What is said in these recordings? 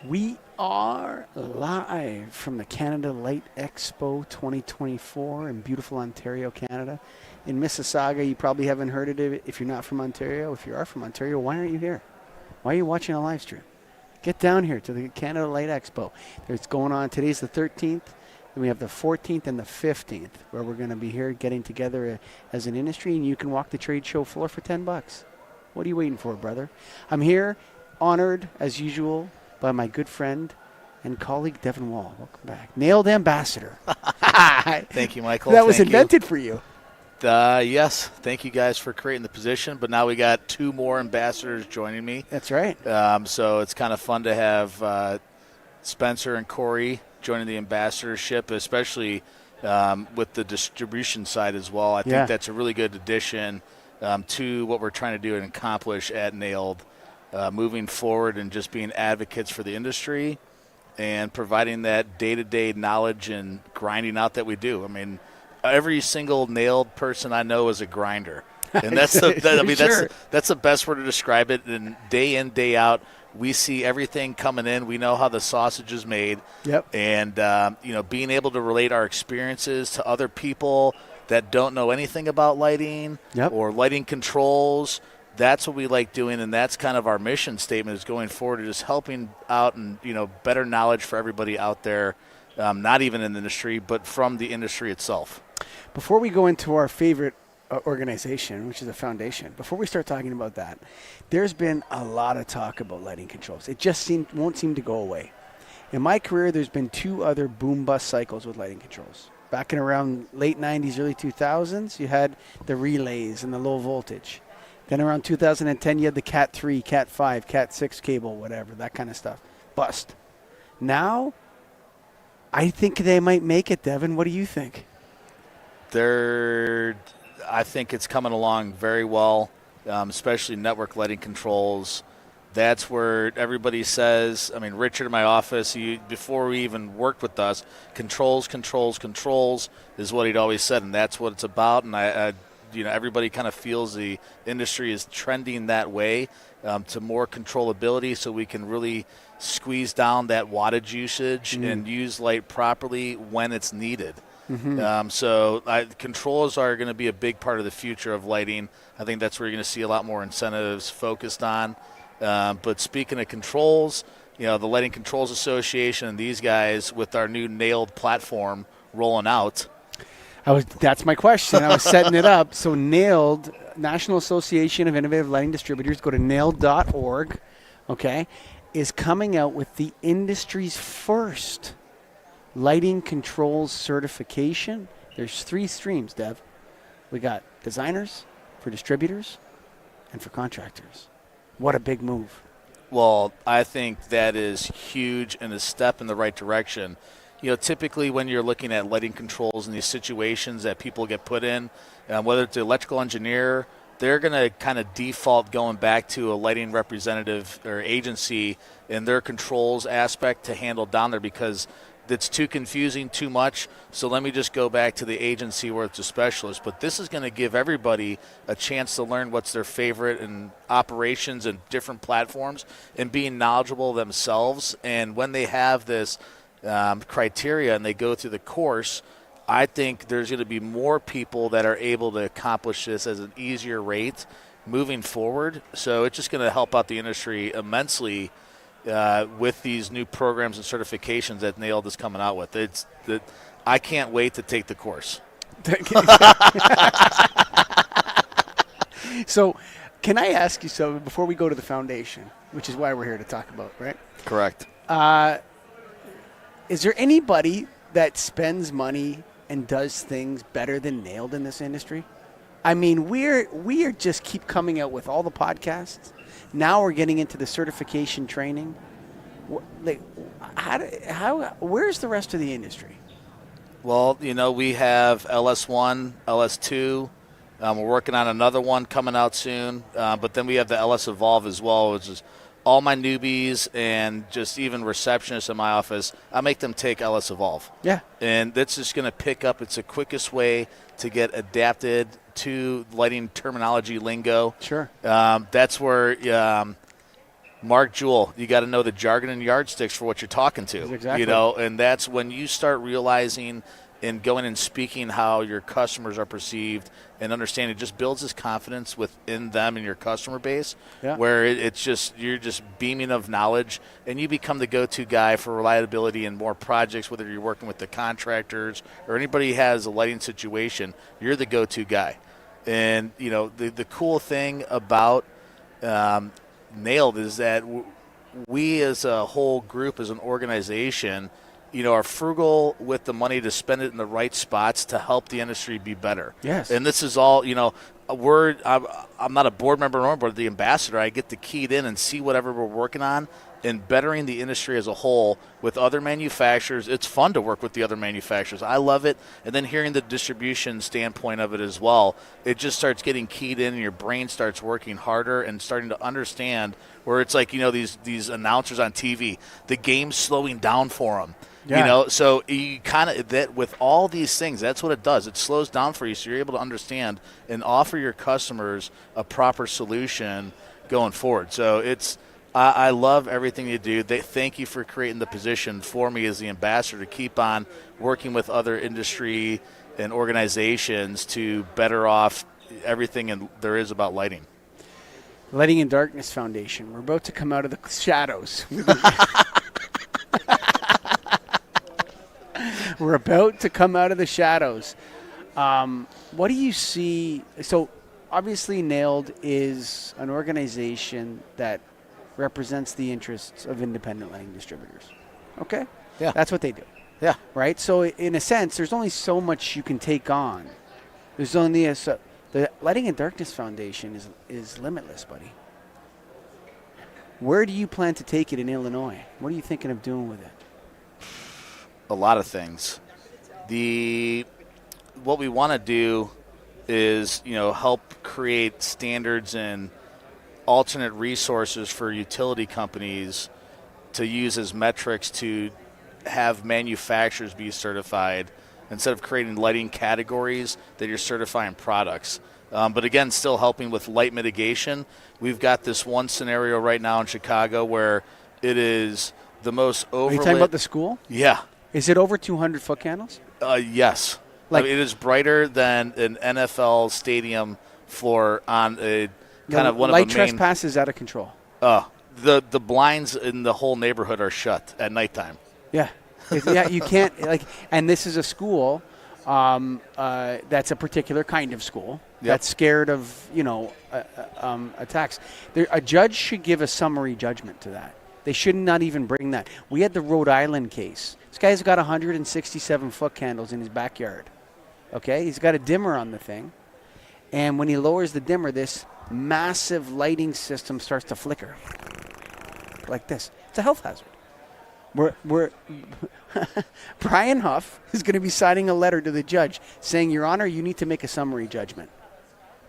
We are live from the Canada Light Expo 2024 in beautiful Ontario, Canada. In Mississauga, you probably haven't heard of it if you're not from Ontario. If you are from Ontario, why aren't you here? Why are you watching a live stream? Get down here to the Canada Light Expo. It's going on. Today's the 13th. Then we have the 14th and the 15th, where we're going to be here getting together as an industry, and you can walk the trade show floor for $10. What are you waiting for, brother? I'm here, honored, as usual, by my good friend and colleague, Devin Wall. Welcome back. NAILD Ambassador. Thank you, Michael. That was invented for you. Yes. Thank you guys for creating the position. But now we got two more ambassadors joining me. That's right. So it's kind of fun to have Spencer and Corey joining the ambassadorship, especially with the distribution side as well. I think that's a really good addition to what we're trying to do and accomplish at NAILD. Moving forward and just being advocates for the industry and providing that day-to-day knowledge and grinding out that we do. I mean, every single NAILD person I know is a grinder. And that's that's the best word to describe it. And day in, day out, we see everything coming in. We know how the sausage is made. Yep. And, being able to relate our experiences to other people that don't know anything about lighting or lighting controls, that's what we like doing, and that's kind of our mission statement is going forward, is just helping out and, better knowledge for everybody out there, not even in the industry, but from the industry itself. Before we go into our favorite organization, which is a foundation, before we start talking about that, there's been a lot of talk about lighting controls. It just won't seem to go away. In my career, there's been two other boom-bust cycles with lighting controls. Back in around late 90s, early 2000s, you had the relays and the low voltage. Then around 2010, you had the Cat 3, Cat 5, Cat 6 cable, whatever, that kind of stuff. Bust. Now, I think they might make it, Devin. What do you think? I think it's coming along very well, especially network lighting controls. That's where everybody says, Richard in my office, before we even worked with us, controls is what he'd always said, and that's what it's about. And everybody kind of feels the industry is trending that way to more controllability, so we can really squeeze down that wattage usage and use light properly when it's needed. Controls are going to be a big part of the future of lighting. I think that's where you're going to see a lot more incentives focused on. But speaking of controls, the Lighting Controls Association and these guys with our new NAILD platform rolling out. That's my question. I was setting it up. So NAILD, National Association of Innovative Lighting Distributors, go to nailed.org, is coming out with the industry's first lighting controls certification. There's 3 streams, Dev. We got designers, for distributors, and for contractors. What a big move. Well, I think that is huge and a step in the right direction. Typically when you're looking at lighting controls in these situations that people get put in, whether it's the electrical engineer, they're going to kind of default going back to a lighting representative or agency in their controls aspect to handle down there because it's too confusing, too much. So let me just go back to the agency where it's a specialist. But this is going to give everybody a chance to learn what's their favorite in operations and different platforms and being knowledgeable themselves. And when they have this criteria and they go through the course, I think there's going to be more people that are able to accomplish this as an easier rate moving forward. So it's just going to help out the industry immensely with these new programs and certifications that NAILD is coming out with. I can't wait to take the course. So can I ask you something before we go to the foundation, which is why we're here to talk about, right? Correct. Is there anybody that spends money and does things better than NAILD in this industry? We are just keep coming out with all the podcasts. Now we're getting into the certification training. Where's the rest of the industry? Well, we have LS1, LS2. We're working on another one coming out soon. But then we have the LS Evolve as well, which is all my newbies and just even receptionists in my office, I make them take LS Evolve. Yeah. And that's just going to pick up. It's the quickest way to get adapted to lighting terminology lingo. Sure. That's where Mark Jewell, you got to know the jargon and yardsticks for what you're talking to. Exactly. You know, and that's when you start realizing and going and speaking how your customers are perceived and understanding. It just builds this confidence within them and your customer base, where it's just you're just beaming of knowledge, and you become the go-to guy for reliability and more projects. Whether you're working with the contractors or anybody who has a lighting situation, you're the go-to guy. And you know the cool thing about NAILD is that we as a whole group, as an organization, you know, are frugal with the money to spend it in the right spots to help the industry be better. Yes. And this is all, you know, I'm not a board member nor but the ambassador. I get to key it in and see whatever we're working on and bettering the industry as a whole with other manufacturers. It's fun to work with the other manufacturers. I love it. And then hearing the distribution standpoint of it as well, it just starts getting keyed in and your brain starts working harder and starting to understand where it's like, you know, these announcers on TV, the game's slowing down for them. Yeah. You know, so you kind of that with all these things, that's what it does. It slows down for you, so you're able to understand and offer your customers a proper solution going forward. So it's I love everything you do. Thank you for creating the position for me as the ambassador to keep on working with other industry and organizations to better off everything there is about lighting. Lighting and Darkness Foundation. We're about to come out of the shadows. We're about to come out of the shadows. What do you see? So obviously NAILD is an organization that represents the interests of independent lighting distributors. Okay? Yeah. That's what they do. Yeah. Right? So in a sense, there's only so much you can take on. There's only the Lighting and Darkness Foundation is limitless, buddy. Where do you plan to take it in Illinois? What are you thinking of doing with it? A lot of things. What we want to do is, you know, help create standards and alternate resources for utility companies to use as metrics to have manufacturers be certified instead of creating lighting categories that you're certifying products. But again, still helping with light mitigation. We've got this one scenario right now in Chicago where it is the most overlit. Are you talking about the school? Yeah. Is it over 200 foot candles? Yes. Like, it is brighter than an NFL stadium floor on a kind of one of the main. Light trespass is out of control. The blinds in the whole neighborhood are shut at nighttime. Yeah. Yeah, you can't and this is a school that's a particular kind of school that's scared of, you know, attacks. A judge should give a summary judgment to that. They should not even bring that. We had the Rhode Island case. This guy's got 167 foot candles in his backyard. Okay? He's got a dimmer on the thing. And when he lowers the dimmer, this massive lighting system starts to flicker. Like this. It's a health hazard. We're Brian Huff is going to be signing a letter to the judge saying, Your Honor, you need to make a summary judgment.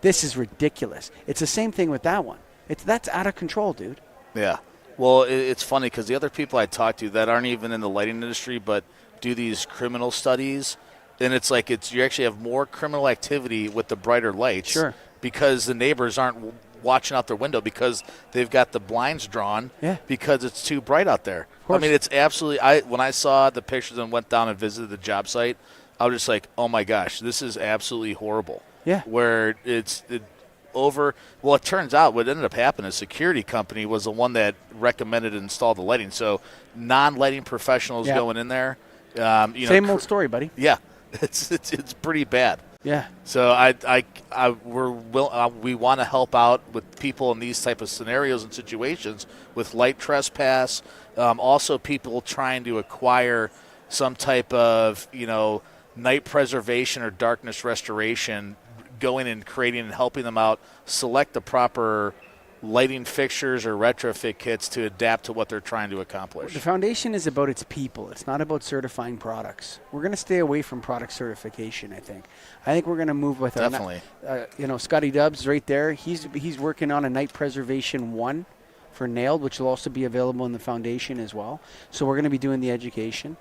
This is ridiculous. It's the same thing with that one. That's out of control, dude. Yeah. Well, it's funny because the other people I talk to that aren't even in the lighting industry but do these criminal studies, and it's like you actually have more criminal activity with the brighter lights. Sure. Because the neighbors aren't watching out their window because they've got the blinds drawn because it's too bright out there. I mean, it's absolutely when I saw the pictures and went down and visited the job site, I was just like, oh, my gosh, this is absolutely horrible. Yeah. Where it turns out what ended up happening, a security company was the one that recommended and installed the lighting. So non-lighting professionals going in there. Same old story, buddy. Yeah, it's pretty bad. Yeah. So we want to help out with people in these type of scenarios and situations with light trespass. Also, people trying to acquire some type of night preservation or darkness restoration, going and creating and helping them out select the proper lighting fixtures or retrofit kits to adapt to what they're trying to accomplish. The foundation is about its people. It's not about certifying products. We're going to stay away from product certification, I think. I think we're going to move with definitely. Scotty Dubs right there. He's working on a night preservation 1 for NAILD, which will also be available in the foundation as well. So we're going to be doing the education.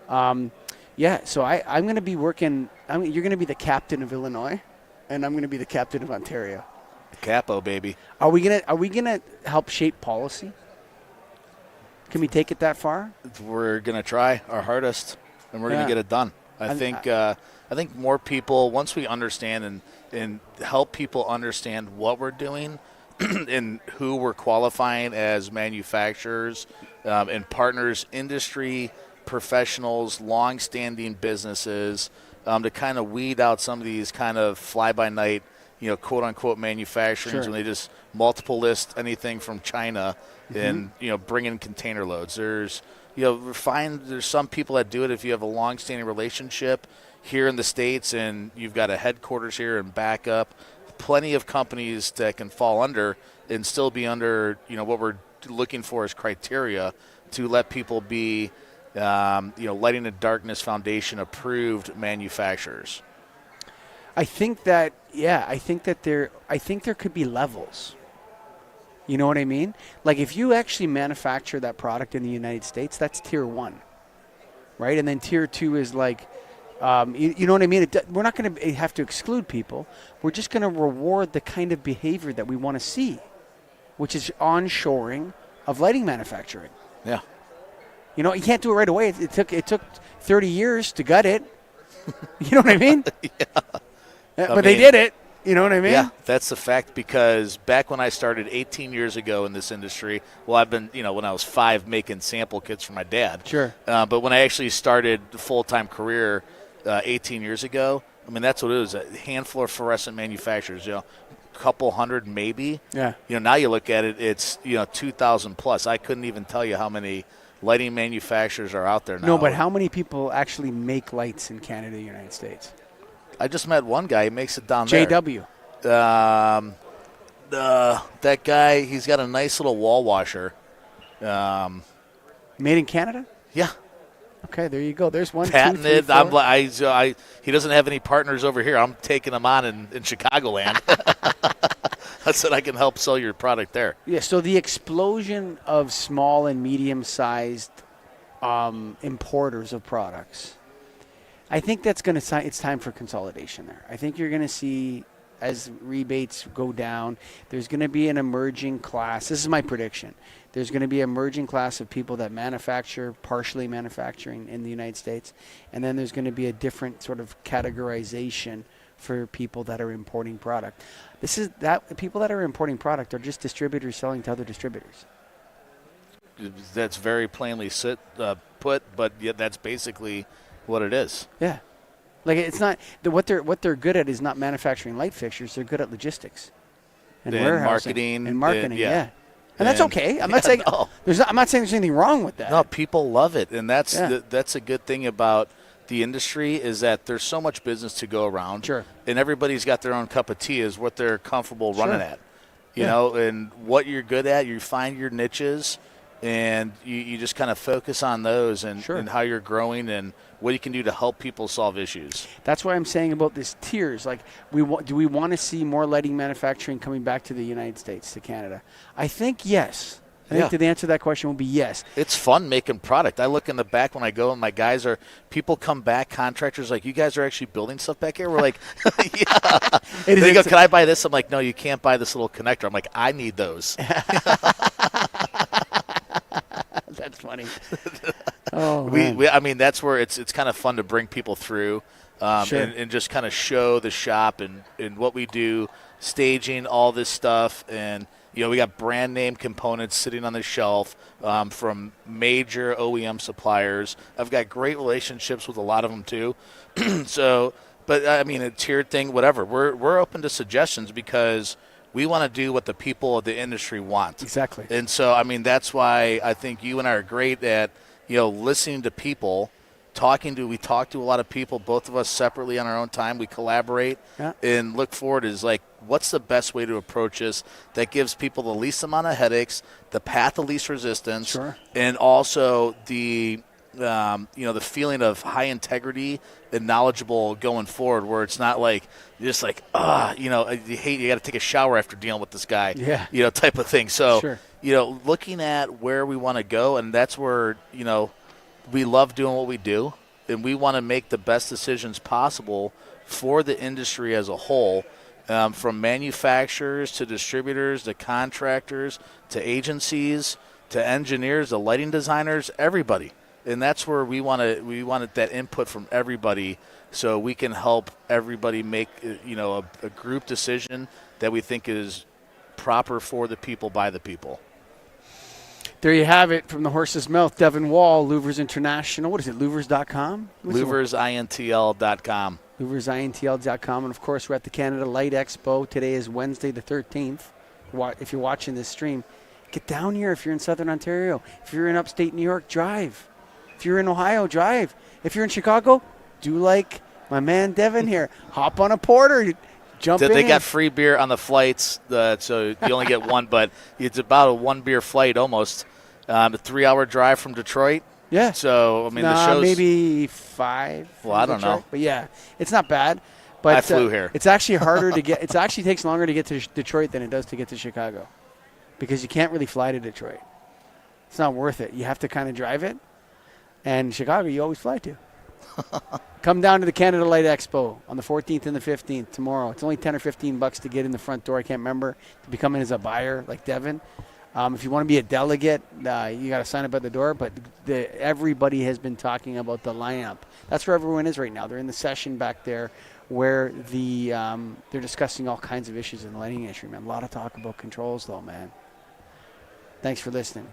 So I'm going to be working. You're going to be the captain of Illinois, and I'm going to be the captain of Ontario. Capo, baby. Are we gonna help shape policy? Can we take it that far? We're going to try our hardest, and we're going Yeah. to get it done. I think more people, once we understand and help people understand what we're doing and who we're qualifying as manufacturers and partners, industry professionals, long-standing businesses, to kind of weed out some of these kind of fly-by-night, quote-unquote manufacturings Sure. when they just multiple list anything from China and, bring in container loads. There's some people that do it if you have a long-standing relationship here in the States and you've got a headquarters here and backup. Plenty of companies that can fall under and still be under, what we're looking for as criteria to let people be, Lighting the Darkness Foundation approved manufacturers. I think there could be levels. You know what I mean? Like if you actually manufacture that product in the United States, that's tier 1, right? And then tier 2 is like, you know what I mean? We're not going to have to exclude people. We're just going to reward the kind of behavior that we want to see, which is onshoring of lighting manufacturing. Yeah. You can't do it right away. It took 30 years to gut it. You know what I mean? Yeah. But they did it. You know what I mean? Yeah, that's the fact, because back when I started 18 years ago in this industry, well, I've been, when I was 5 making sample kits for my dad. Sure. But when I actually started the full-time career 18 years ago, that's what it was, a handful of fluorescent manufacturers, a couple hundred maybe. Yeah. Now you look at it, it's, 2,000 plus. I couldn't even tell you how many lighting manufacturers are out there now. No, but how many people actually make lights in Canada, United States? I just met one guy. He makes it down there. JW. That guy, he's got a nice little wall washer. Made in Canada? Yeah. Okay, there you go. There's one. Patented. 2, 3, 4. He doesn't have any partners over here. I'm taking him on in Chicagoland. I said I can help sell your product there. Yeah, so the explosion of small and medium-sized importers of products, I think that's going to it's time for consolidation there. I think you're going to see, as rebates go down, there's going to be an emerging class. This is my prediction. There's going to be an emerging class of people that manufacture, partially manufacturing in the United States, and then there's going to be a different sort of categorization for people that are importing product. People that are importing product are just distributors selling to other distributors. That's very plainly put, but yet that's basically what it is. Yeah, like it's not what they're good at is not manufacturing light fixtures. They're good at logistics and warehousing and marketing. Yeah. And that's okay. I'm not saying no. I'm not saying there's anything wrong with that. No, people love it, and that's a good thing about the industry, is that there's so much business to go around. Sure. And everybody's got their own cup of tea, is what they're comfortable running at. You know, and what you're good at, you find your niches, and you just kind of focus on those and how you're growing and what you can do to help people solve issues. That's why I'm saying about this tiers. Like, do we want to see more lighting manufacturing coming back to the United States, to Canada? I think yes. I think the answer to that question will be yes. It's fun making product. I look in the back when I go, and my guys people come back, contractors, like, you guys are actually building stuff back here? We're like, yeah. They go, can I buy this? I'm like, no, you can't buy this little connector. I'm like, I need those. That's funny. That's where it's kind of fun to bring people through and just kind of show the shop and what we do, staging, all this stuff. And, we got brand name components sitting on the shelf from major OEM suppliers. I've got great relationships with a lot of them too. A tiered thing, whatever. We're open to suggestions because we want to do what the people of the industry want. Exactly. And so, that's why I think you and I are great at, listening to people, we talk to a lot of people, both of us separately on our own time. We collaborate and look forward is like, what's the best way to approach this that gives people the least amount of headaches, the path of least resistance, and also the the feeling of high integrity and knowledgeable going forward, where it's not like just like you got to take a shower after dealing with this guy, type of thing. So looking at where we want to go, and that's where we love doing what we do, and we want to make the best decisions possible for the industry as a whole. From manufacturers to distributors to contractors to agencies to engineers, the lighting designers, everybody. And that's where we wanted that input from everybody, so we can help everybody make a group decision that we think is proper for the people by the people. There you have it from the horse's mouth. Devin Wall, Louvers International. What is it, louvers.com? Louversintl.com. Louversintl.com. And, of course, we're at the Canada Light Expo. Today is Wednesday the 13th. If you're watching this stream, get down here. If you're in Southern Ontario, if you're in upstate New York, drive. If you're in Ohio, drive. If you're in Chicago, do like my man Devin here. Hop on a porter, jump in. They got free beer on the flights, so you only get one, but it's about a one-beer flight almost. A 3-hour drive from Detroit. Yeah. So, I mean, the show's maybe 5. Well, I don't know. But, yeah, it's not bad. But I flew here. It's actually harder to get. It actually takes longer to get to Detroit than it does to get to Chicago, because you can't really fly to Detroit. It's not worth it. You have to kind of drive it. And Chicago, you always fly to. Come down to the Canada Light Expo on the 14th and the 15th tomorrow. It's only $10 or $15 to get in the front door. I can't remember, to become in as a buyer like Devin. If you want to be a delegate, you got to sign up at the door. But everybody has been talking about the lineup. That's where everyone is right now. They're in the session back there where they're discussing all kinds of issues in the lighting industry, man. A lot of talk about controls, though, man. Thanks for listening.